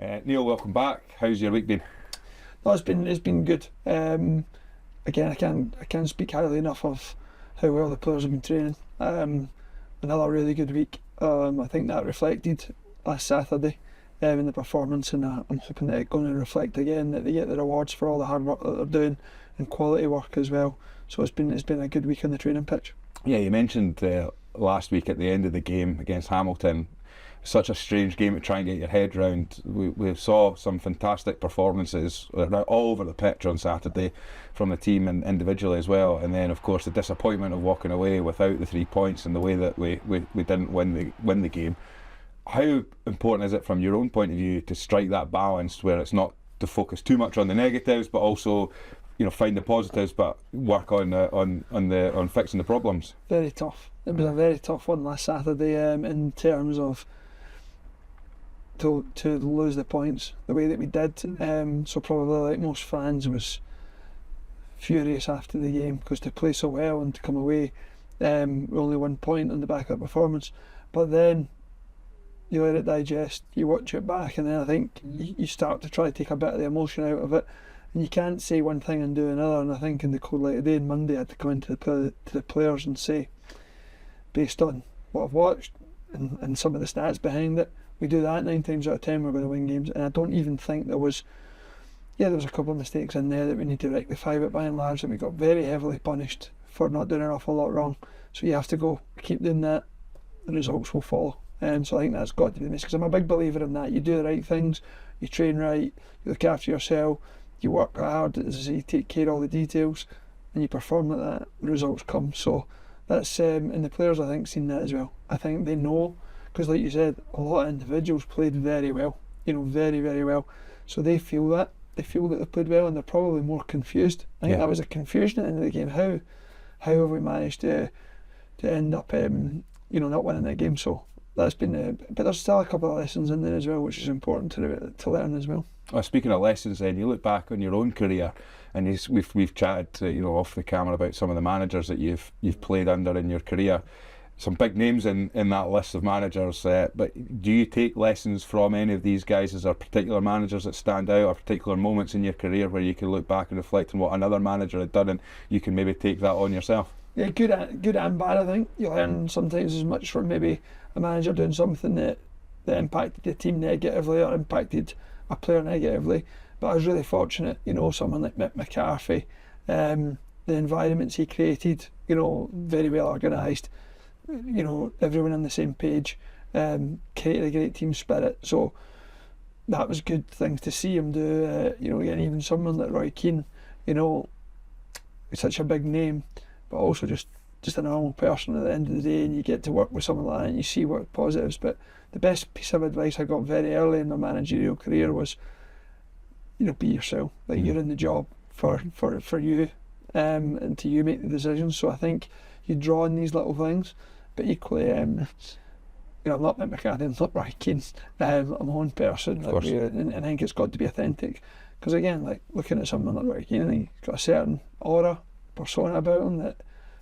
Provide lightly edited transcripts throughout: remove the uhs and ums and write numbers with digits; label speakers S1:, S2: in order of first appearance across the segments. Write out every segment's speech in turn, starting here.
S1: Neill, welcome back. How's your week been?
S2: No, it's been good. Again, I can't speak highly enough of how well the players have been training. Another really good week. I think that reflected last Saturday in the performance, and I'm hoping that it's going to reflect again, that they get the rewards for all the hard work that they're doing and quality work as well. So it's been a good week on the training pitch.
S1: Yeah, you mentioned last week at the end of the game against Hamilton, such a strange game to try and get your head round. We saw some fantastic performances all over the pitch on Saturday from the team and individually as well, and then of course the disappointment of walking away without the 3 points and the way that we didn't win the game. How important is it from your own point of view to strike that balance where it's not to focus too much on the negatives, but also, you know, find the positives, but work on fixing the problems?
S2: Very tough. It was a very tough one last Saturday in terms of to lose the points the way that we did. So probably, like most fans, was furious after the game, because to play so well and to come away with only 1 point on the back of the performance. But then you let it digest, you watch it back, and then I think you start to try to take a bit of the emotion out of it, and you can't say one thing and do another. And I think in the cold light of day on Monday, I had to come into the players and say, based on what I've watched and some of the stats behind it, we do that 9 times out of 10 we're going to win games. And I don't even think there was a couple of mistakes in there that we need to rectify, but by and large that we got very heavily punished for not doing an awful lot wrong. So you have to go keep doing that, the results will follow. So I think that's got to be the message, because I'm a big believer in that. You do the right things, you train right, you look after yourself, you work hard, as I say, you take care of all the details, and you perform like that, the results come. So that's and the players, I think, seen that as well. I think they know, because like you said, a lot of individuals played very well, very, very well. So they feel that they played well, and they're probably more confused. I think that was a confusion at the end of the game. How have we managed to end up not winning that game? So that's been but there's still a couple of lessons in there as well, which is important to learn as well.
S1: Speaking of lessons, then you look back on your own career, and we've chatted off the camera about some of the managers that you've played under in your career. Some big names in that list of managers, but do you take lessons from any of these guys? Is there particular managers that stand out, or particular moments in your career where you can look back and reflect on what another manager had done, and you can maybe take that on yourself?
S2: Yeah, good and bad. I think you learn sometimes as much from maybe a manager doing something that impacted the team negatively or impacted a player negatively. But I was really fortunate, someone like Mick McCarthy, the environments he created, very well organised, everyone on the same page, created a great team spirit. So that was good things to see him do. Again, even someone like Roy Keane, such a big name, but also just a normal person at the end of the day, and you get to work with someone like that and you see what positives. But the best piece of advice I got very early in my managerial career was, be yourself. Like, you're in the job for you, and to you make the decisions. So I think you draw on these little things, but equally, I'm not Mick McCarthy, I'm not Roy Keane. I'm my own person, and I think it's got to be authentic. Because again, like looking at someone like Roy Keane, he's got a certain aura, persona about him that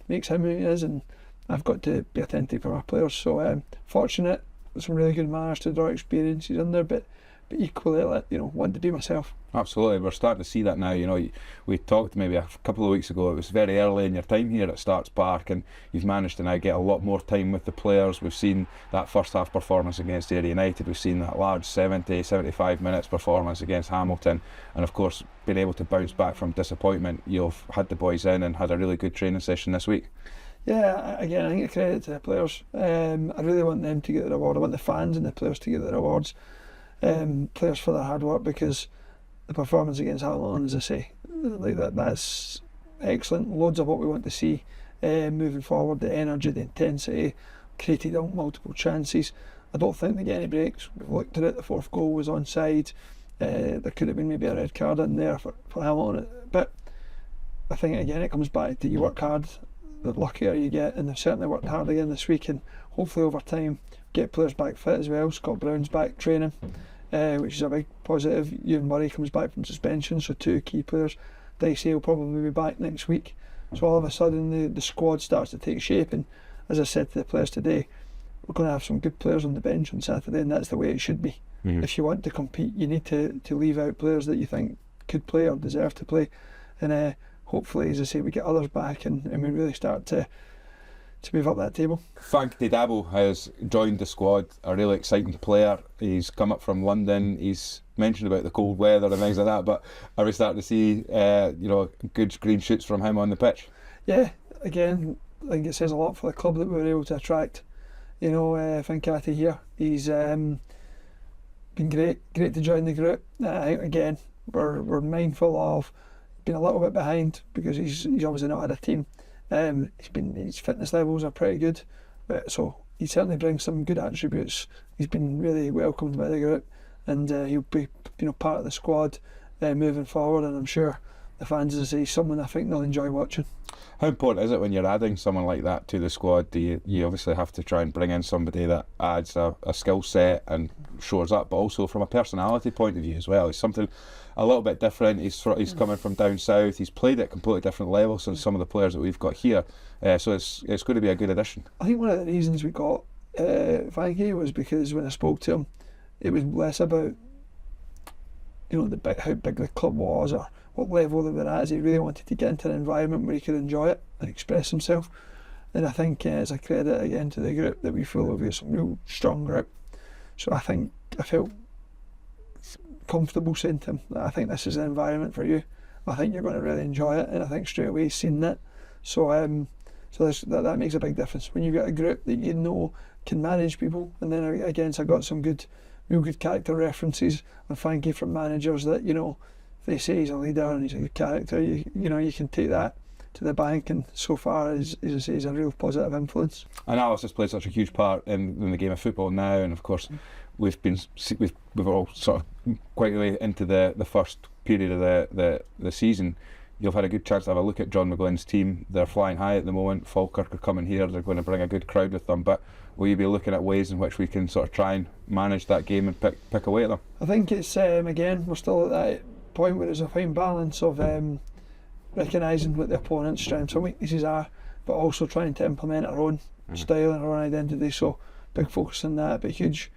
S2: makes him who he is, and I've got to be authentic for my players. So fortunate, some really good managers to draw experiences in there, but equally, want to be myself.
S1: Absolutely, we're starting to see that now. We talked maybe a couple of weeks ago, it was very early in your time here at Starts Park, and you've managed to now get a lot more time with the players. We've seen that first half performance against Ayr United, we've seen that large 75 minutes performance against Hamilton, and of course being able to bounce back from disappointment. You've had the boys in and had a really good training session this week.
S2: Yeah, again, I think a credit to the players. I really want them to get the reward. I want the fans and the players to get the rewards. Players for their hard work, because the performance against Hamilton, as I say, like that's excellent. Loads of what we want to see moving forward. The energy, the intensity, created multiple chances. I don't think they get any breaks. We've looked at it, the fourth goal was onside. There could have been maybe a red card in there for Hamilton, but I think again it comes back to you work hard, the luckier you get, and they've certainly worked hard again this week, and hopefully over time get players back fit as well. Scott Brown's back training, which is a big positive. Ewan Murray comes back from suspension, so 2 key players. Dicey will probably be back next week. So all of a sudden the squad starts to take shape, and as I said to the players today, we're going to have some good players on the bench on Saturday, and that's the way it should be. If you want to compete, you need to leave out players that you think could play or deserve to play, and hopefully, as I say, we get others back and we really start to move up that table.
S1: Frank Dabo has joined the squad, a really exciting player. He's come up from London. He's mentioned about the cold weather and things like that, but are we starting to see good green shoots from him on the pitch?
S2: Yeah, again, I think it says a lot for the club that we were able to attract Finkati here. He's been great to join the group. Again, we're mindful of being a little bit behind because he's obviously not had a team. His fitness levels are pretty good, so he certainly brings some good attributes. He's been really welcomed by the group, and he'll be part of the squad moving forward. And I'm sure the fans, as I say, someone I think they'll enjoy watching.
S1: How important is it when you're adding someone like that to the squad? Do you obviously have to try and bring in somebody that adds a skill set and shores up, but also from a personality point of view as well? It's something a little bit different. He's coming from down south. He's played at a completely different level than some of the players that we've got here. So it's going to be a good addition.
S2: I think one of the reasons we got Frankie was because when I spoke to him, it was less about how big the club was or what level they were at. He really wanted to get into an environment where he could enjoy it and express himself. And I think as a credit again to the group that we feel we've got some real strong group. So I felt comfortable saying to him that I think this is an environment for you. I think you're going to really enjoy it, and I think straight away he's seen that. So that makes a big difference when you get a group that can manage people. And then again, so I got some real good character references on Frankie from managers that if they say he's a leader and he's a good character, you can take that to the bank, and so far as I say, he's a real positive influence.
S1: And Alice has played such a huge part in the game of football now, and of course we've all sort of quite way into the first period of the season. You've had a good chance to have a look at John McGlynn's team. They're flying high at the moment. Falkirk are coming here. They're going to bring a good crowd with them. But will you be looking at ways in which we can sort of try and manage that game and pick away at them?
S2: I think it's again, we're still at that point where there's a fine balance of recognising what the opponent's strengths and weaknesses are, but also trying to implement our own style and our own identity. So big focus on that. But huge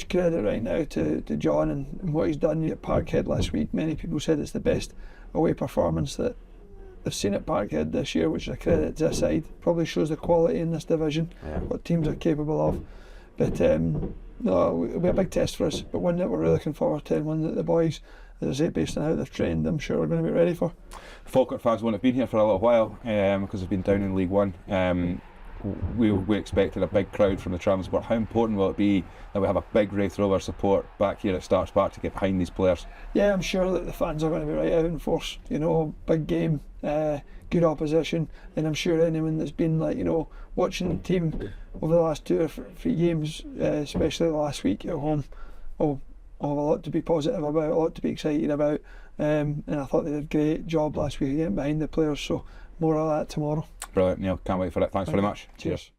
S2: credit right now to John and what he's done at Parkhead last week. Many people said it's the best away performance that they've seen at Parkhead this year, which is a credit to his side. Probably shows the quality in this division, what teams are capable of. But no, it'll be a big test for us, but one that we're really looking forward to, and one that the boys, as I say, based on how they've trained, I'm sure are going to be ready for.
S1: Falkirk fans won't have been here for a little while because they've been down in League One. We expected a big crowd from the Transport. How important will it be that we have a big Raith Rovers support back here at Starks Park to get behind these players? Yeah,
S2: I'm sure that the fans are going to be right out in force. Big game, good opposition, and I'm sure anyone that's been watching the team over the last 2 or 3 games, especially the last week at home, will have a lot to be positive about, a lot to be excited about. And I thought they did a great job last week getting behind the players. So more of that tomorrow.
S1: Brilliant, Neil. Can't wait for it. Thanks very much. Cheers.